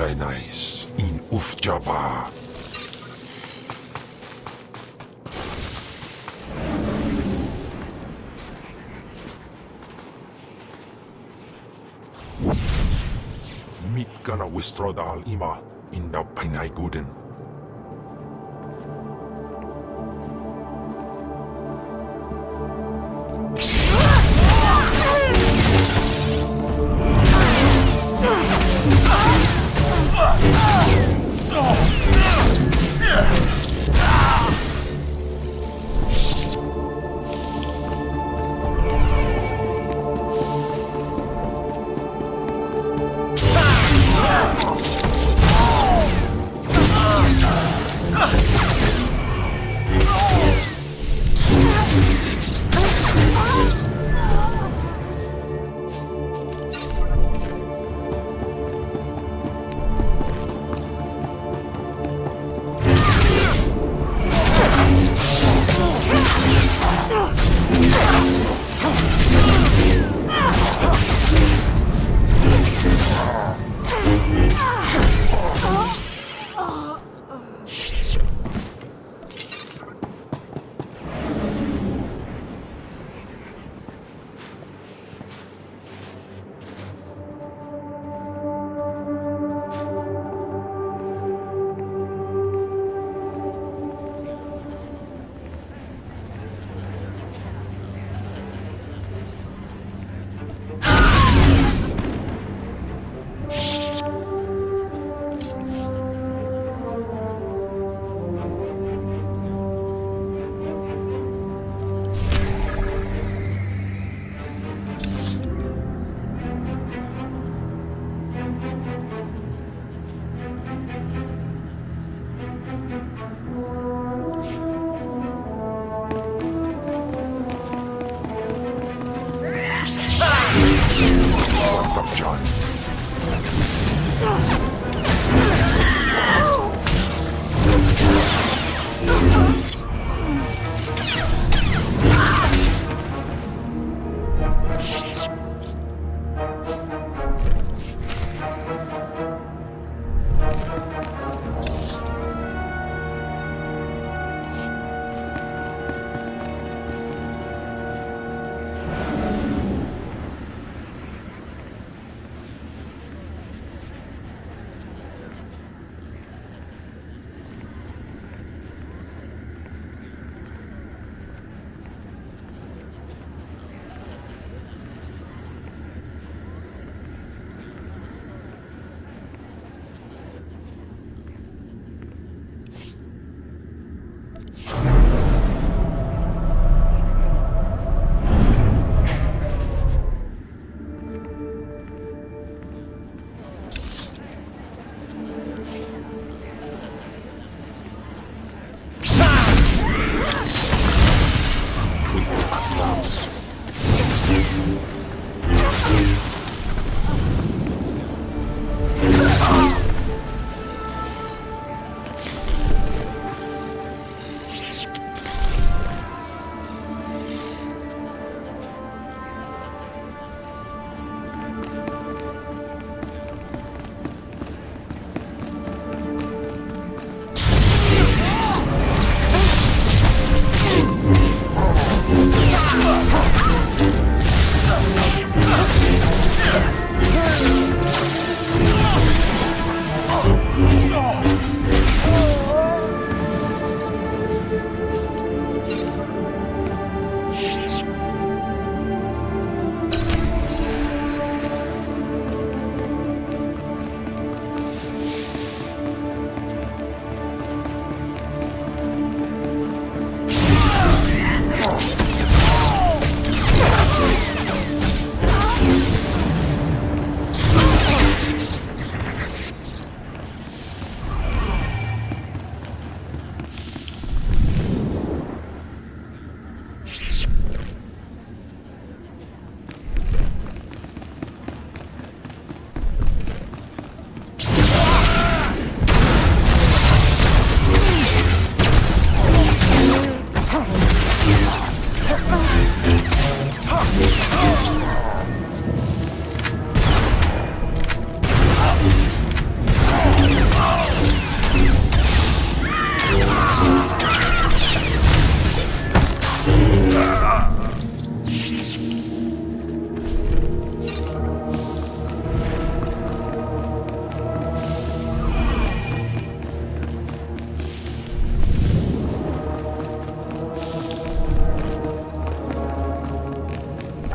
Lenace in Ufjaba. Mitkana wistrodal ima in the Pinay Guden.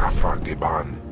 Kafrageban.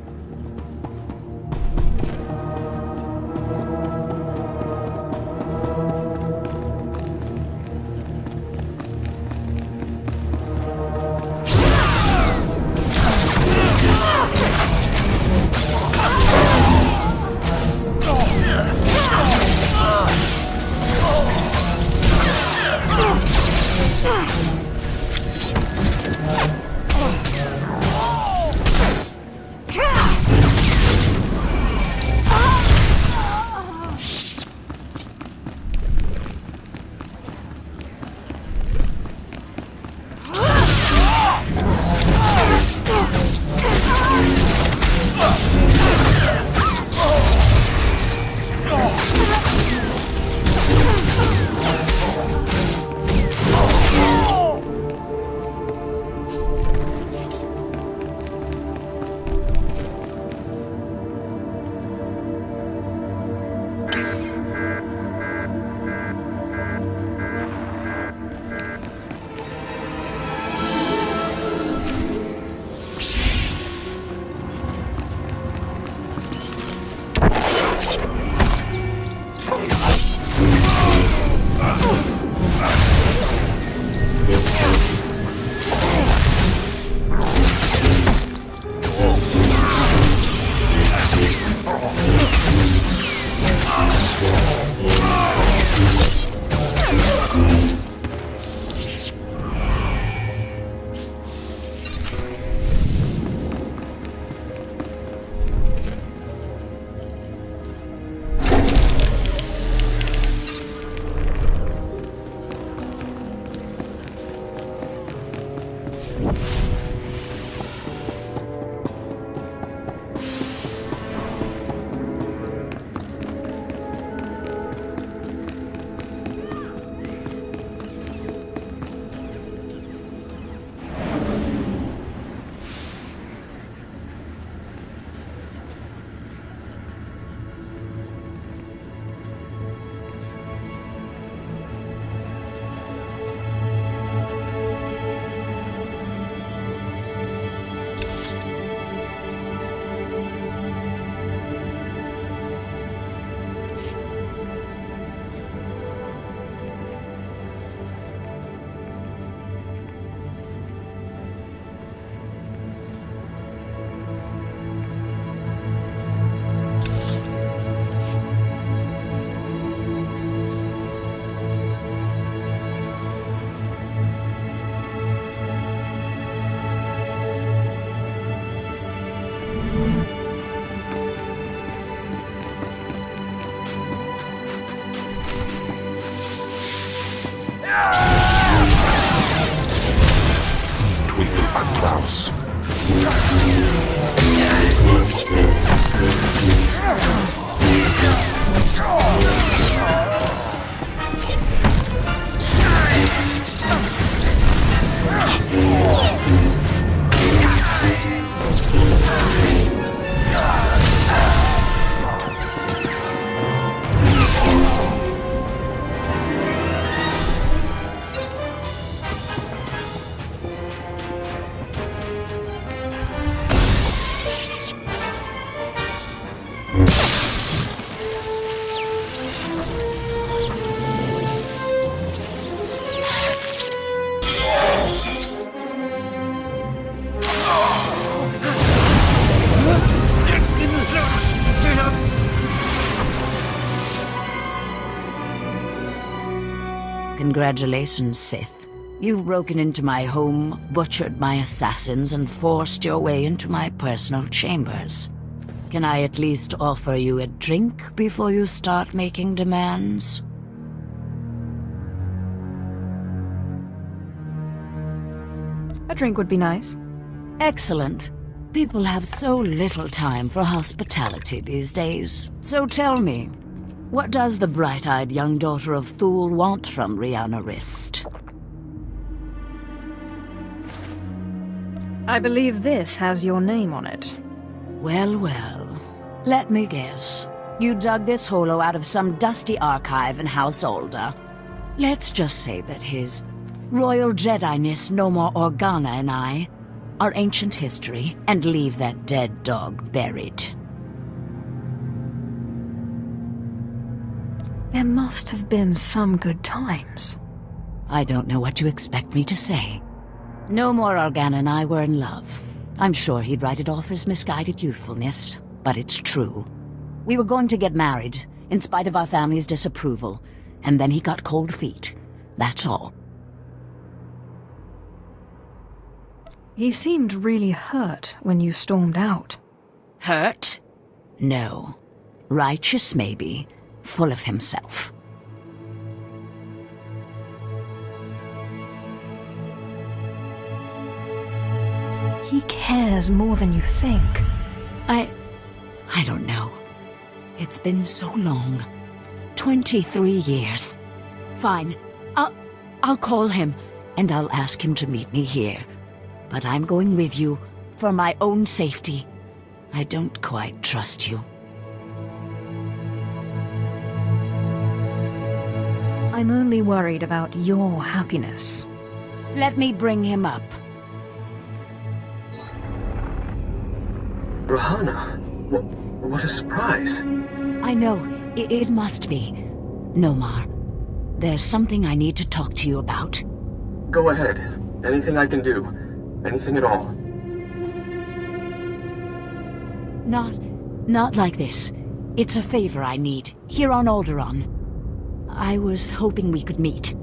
Klaus. Congratulations, Sith. You've broken into my home, butchered my assassins, and forced your way into my personal chambers. Can I at least offer you a drink before you start making demands? A drink would be nice. Excellent. People have so little time for hospitality these days. So tell me, what does the bright-eyed young daughter of Thule want from Rehanna Rist? I believe this has your name on it. Well, well. Let me guess. You dug this holo out of some dusty archive in House Older. Let's just say that his Royal Jedi-ness No More Organa and I our ancient history, and leave that dead dog buried. There must have been some good times. I don't know what you expect me to say. No more Organa and I were in love. I'm sure he'd write it off as misguided youthfulness, but it's true. We were going to get married, in spite of our family's disapproval, and then he got cold feet. That's all. He seemed really hurt when you stormed out. Hurt? No. Righteous, maybe. Full of himself. He cares more than you think. I don't know. It's been so long. 23 years. Fine. I'll call him, and I'll ask him to meet me here. But I'm going with you, for my own safety. I don't quite trust you. I'm only worried about your happiness. Let me bring him up. Rehanna, what a surprise. I know, it must be. Nomar, there's something I need to talk to you about. Go ahead. Anything I can do. Anything at all. Not like this. It's a favor I need, here on Alderaan. I was hoping we could meet.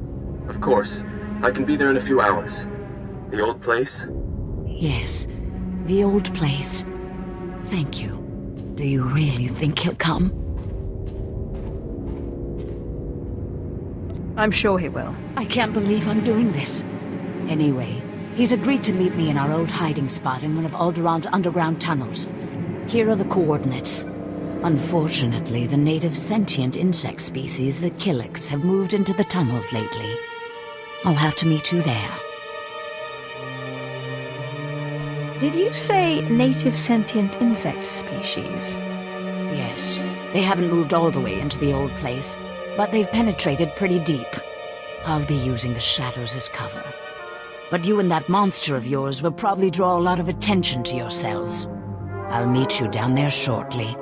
Of course. I can be there in a few hours. The old place? Yes, the old place. Thank you. Do you really think he'll come? I'm sure he will. I can't believe I'm doing this. Anyway, he's agreed to meet me in our old hiding spot in one of Alderaan's underground tunnels. Here are the coordinates. Unfortunately, the native sentient insect species, the killiks, have moved into the tunnels lately. I'll have to meet you there. Did you say native sentient insect species? Yes, they haven't moved all the way into the old place, but they've penetrated pretty deep. I'll be using the shadows as cover. But you and that monster of yours will probably draw a lot of attention to yourselves. I'll meet you down there shortly.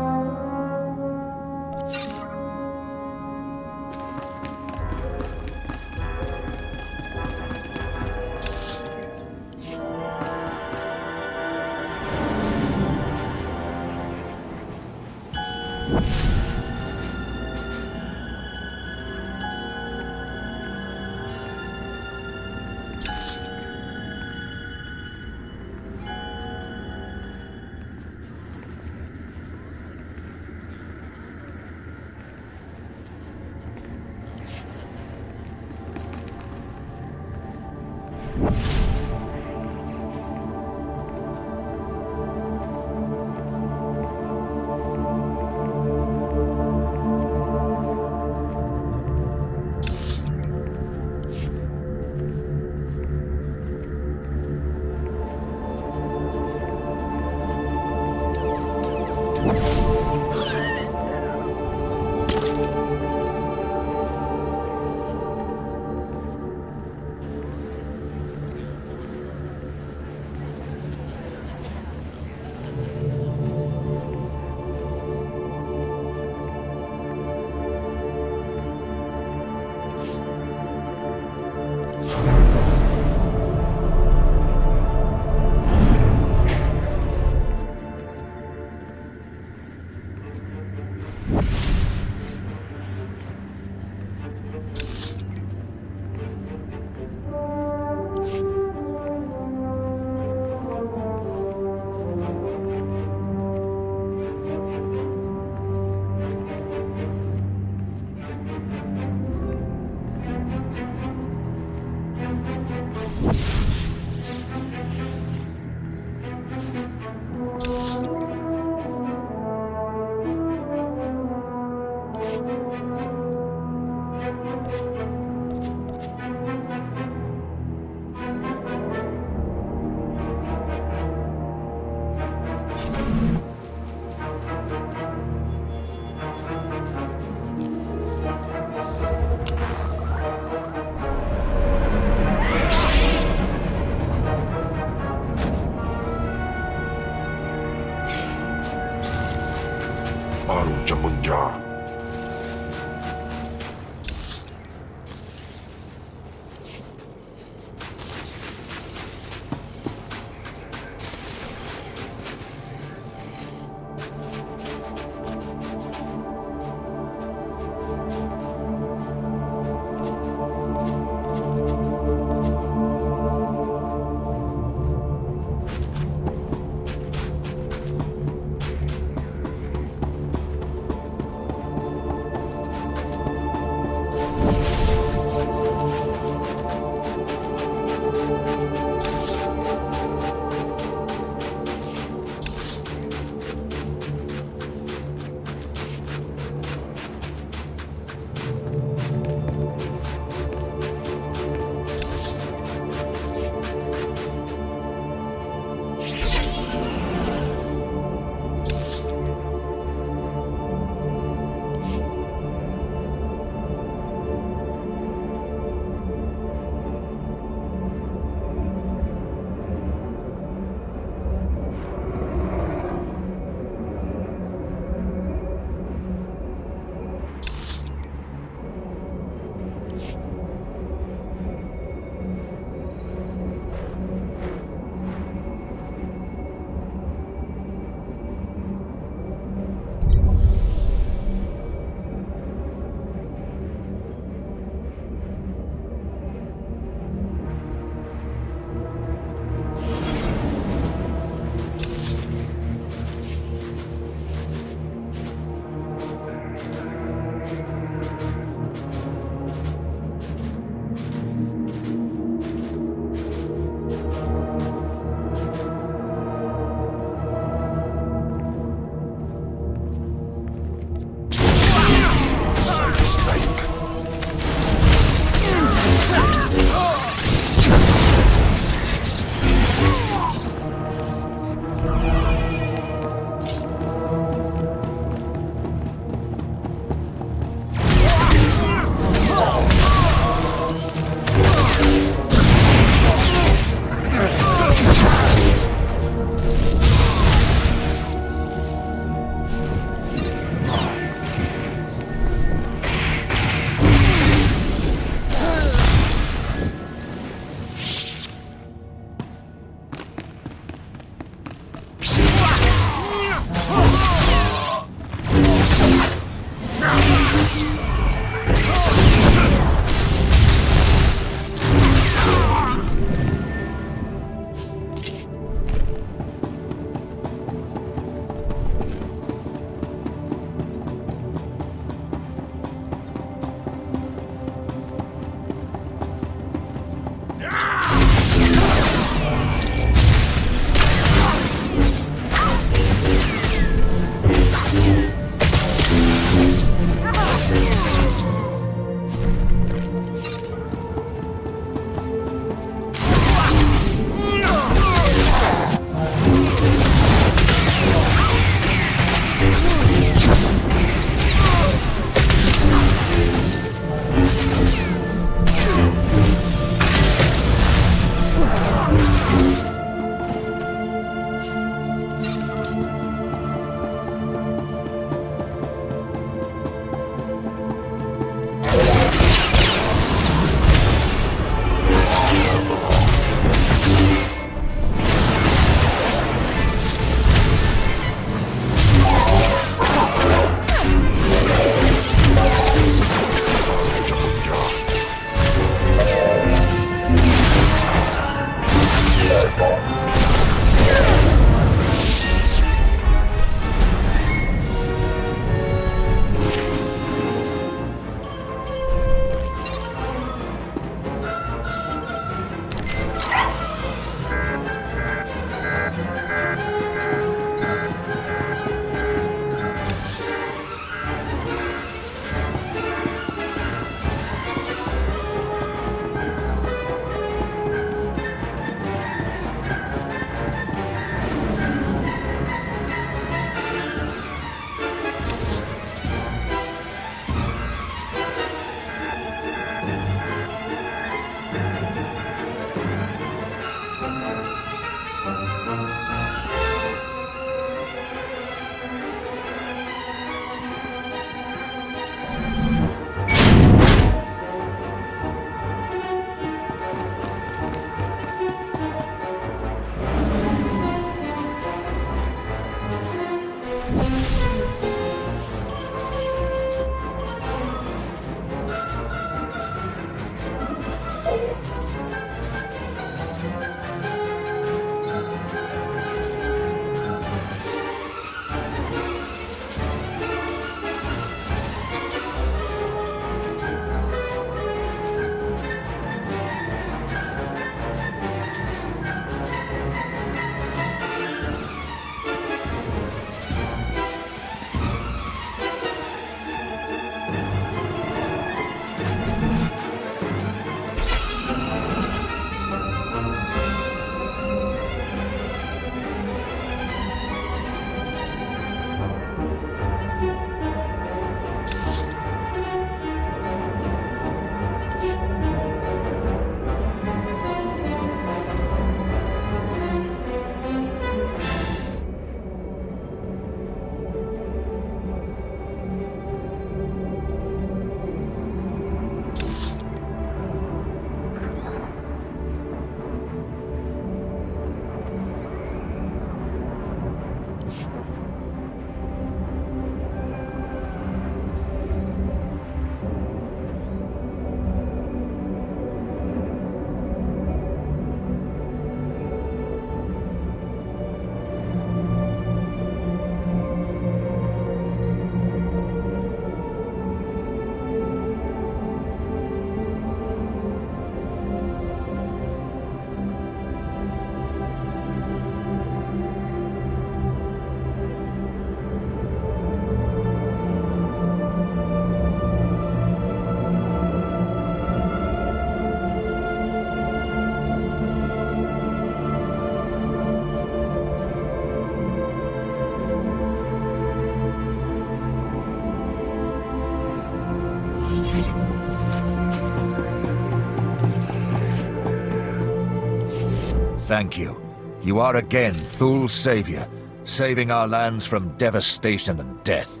Thank you. You are again Thul's savior, saving our lands from devastation and death.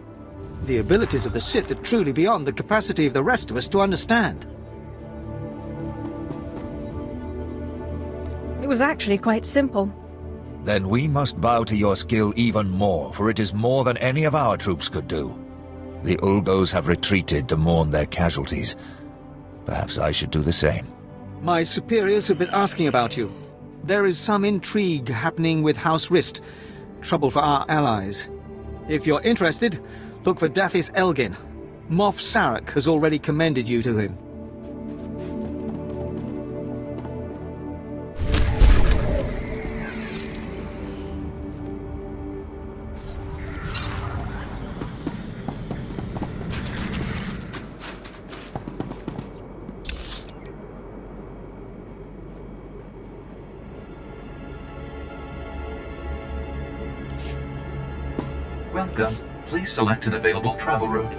The abilities of the Sith are truly beyond the capacity of the rest of us to understand. It was actually quite simple. Then we must bow to your skill even more, for it is more than any of our troops could do. The Ulgos have retreated to mourn their casualties. Perhaps I should do the same. My superiors have been asking about you. There is some intrigue happening with House Rist. Trouble for our allies. If you're interested, look for Dathis Elgin. Moff Sarek has already commended you to him. Welcome. Please select an available travel route.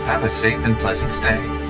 Have a safe and pleasant stay.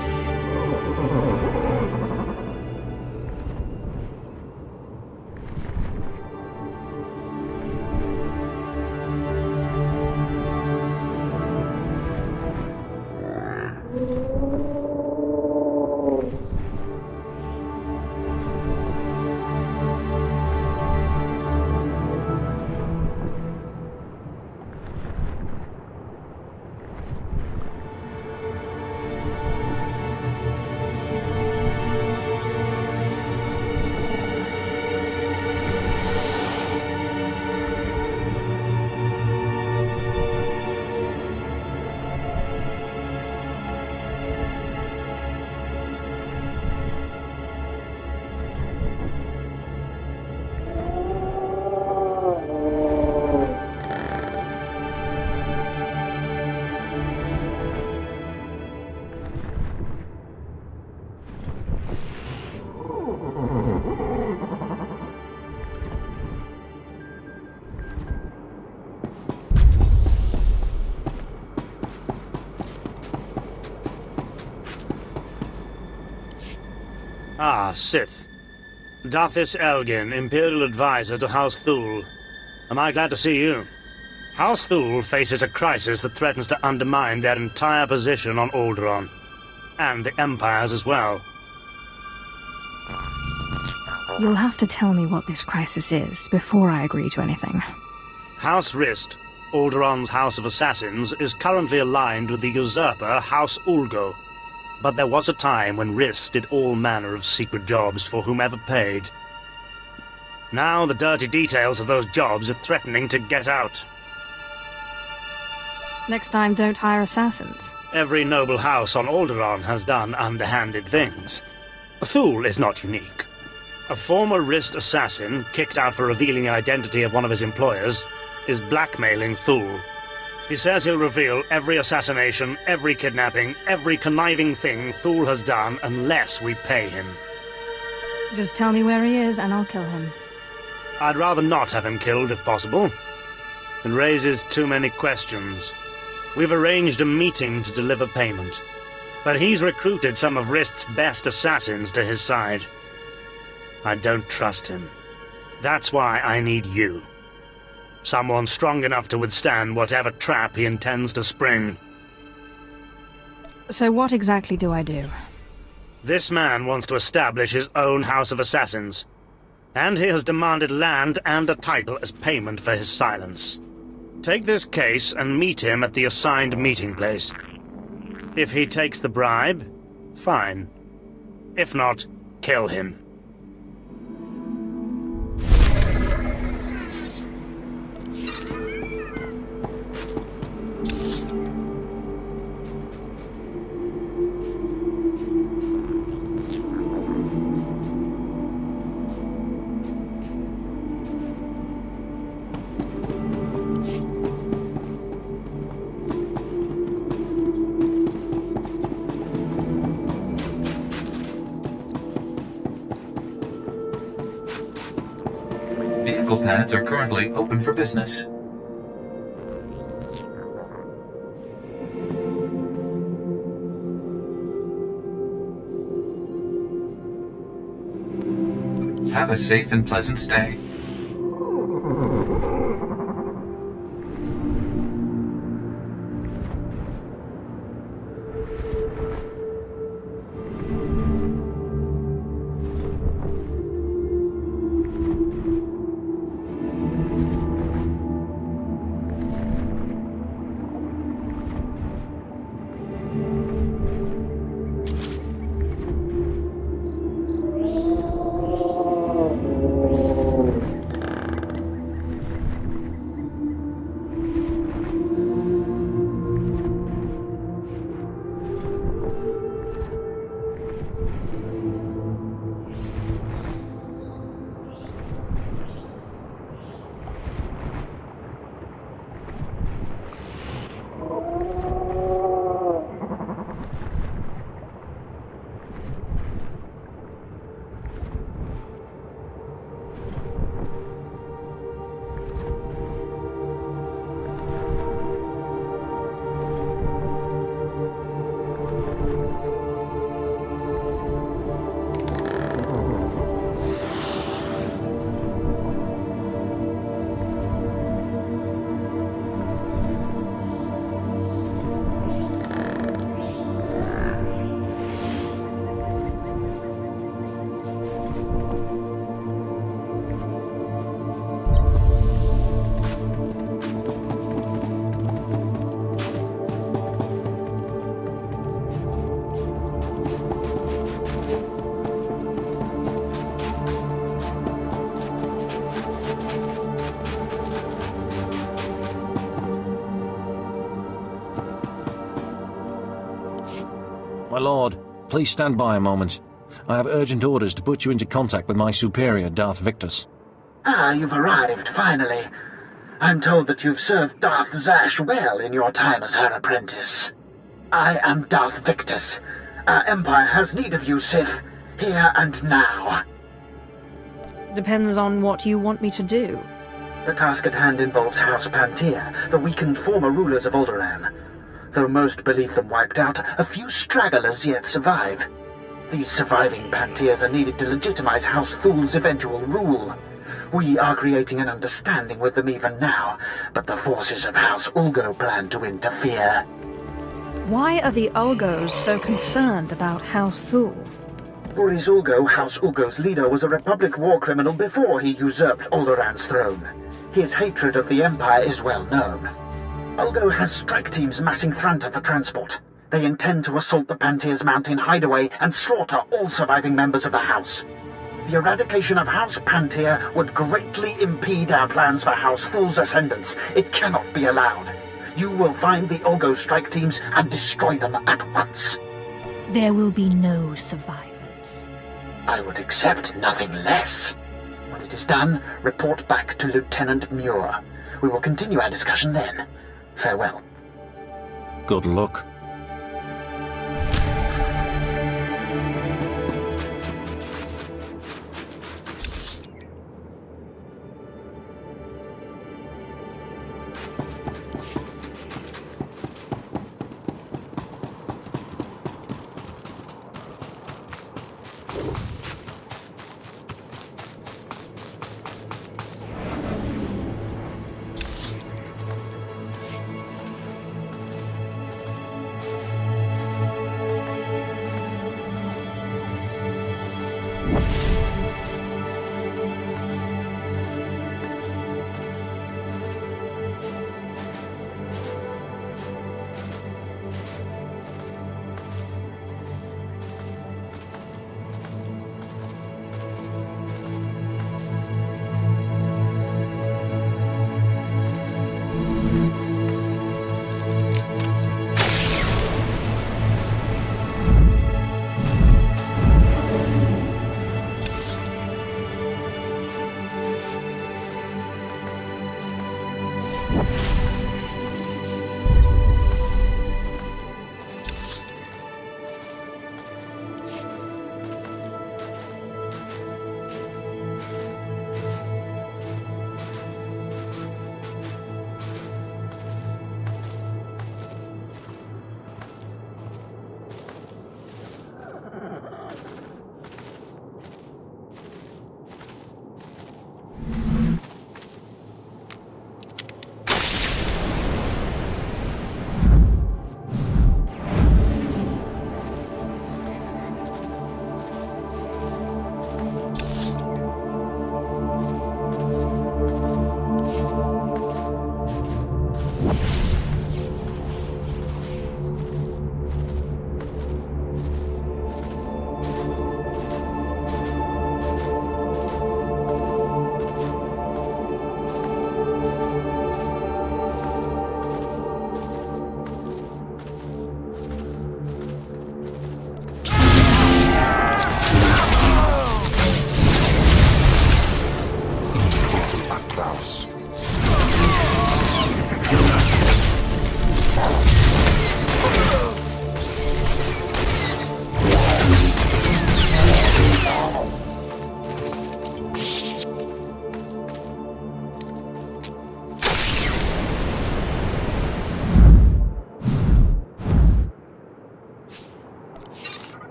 Ah, Sith. Dathis Elgin, Imperial Advisor to House Thule. Am I glad to see you? House Thule faces a crisis that threatens to undermine their entire position on Alderaan. And the Empire's as well. You'll have to tell me what this crisis is before I agree to anything. House Rist, Alderaan's House of Assassins, is currently aligned with the usurper House Ulgo. But there was a time when Rist did all manner of secret jobs for whomever paid. Now the dirty details of those jobs are threatening to get out. Next time, don't hire assassins. Every noble house on Alderaan has done underhanded things. Thule is not unique. A former Rist assassin, kicked out for revealing the identity of one of his employers, is blackmailing Thule. He says he'll reveal every assassination, every kidnapping, every conniving thing Thule has done unless we pay him. Just tell me where he is and I'll kill him. I'd rather not have him killed if possible. It raises too many questions. We've arranged a meeting to deliver payment, but he's recruited some of Rist's best assassins to his side. I don't trust him. That's why I need you. Someone strong enough to withstand whatever trap he intends to spring. So what exactly do I do? This man wants to establish his own house of assassins, and he has demanded land and a title as payment for his silence. Take this case and meet him at the assigned meeting place. If he takes the bribe, fine. If not, kill him. Vehicle pads are currently open for business. Have a safe and pleasant stay. My lord, please stand by a moment. I have urgent orders to put you into contact with my superior, Darth Victus. Ah, you've arrived, finally. I'm told that you've served Darth Zash well in your time as her apprentice. I am Darth Victus. Our Empire has need of you, Sith, here and now. Depends on what you want me to do. The task at hand involves House Pantea, the weakened former rulers of Alderaan. Though most believe them wiped out, a few stragglers yet survive. These surviving Panteas are needed to legitimize House Thul's eventual rule. We are creating an understanding with them even now, but the forces of House Ulgo plan to interfere. Why are the Ulgos so concerned about House Thul? Boris Ulgo, House Ulgo's leader, was a Republic war criminal before he usurped Alderaan's throne. His hatred of the Empire is well known. Ulgo has strike teams massing Thranta for transport. They intend to assault the Pantea's mountain hideaway and slaughter all surviving members of the House. The eradication of House Pantea would greatly impede our plans for House Thul's ascendance. It cannot be allowed. You will find the Ulgo strike teams and destroy them at once. There will be no survivors. I would accept nothing less. When it is done, report back to Lieutenant Muir. We will continue our discussion then. Farewell. Good luck.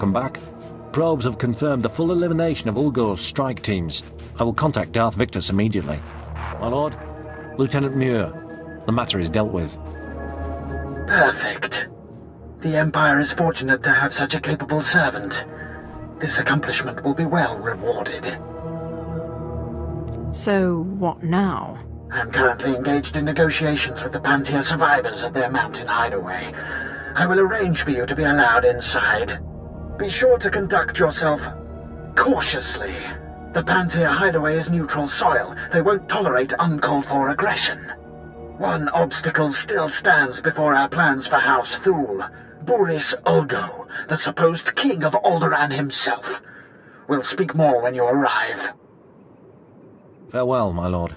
Welcome back. Probes have confirmed the full elimination of Ulgo's strike teams. I will contact Darth Victus immediately. My lord, Lieutenant Muir, the matter is dealt with. Perfect. The Empire is fortunate to have such a capable servant. This accomplishment will be well rewarded. So, what now? I'm currently engaged in negotiations with the Pantia survivors at their mountain hideaway. I will arrange for you to be allowed inside. Be sure to conduct yourself cautiously. The Pantia hideaway is neutral soil. They won't tolerate uncalled-for aggression. One obstacle still stands before our plans for House Thule. Boris Ulgo, the supposed king of Alderaan himself. We'll speak more when you arrive. Farewell, my lord.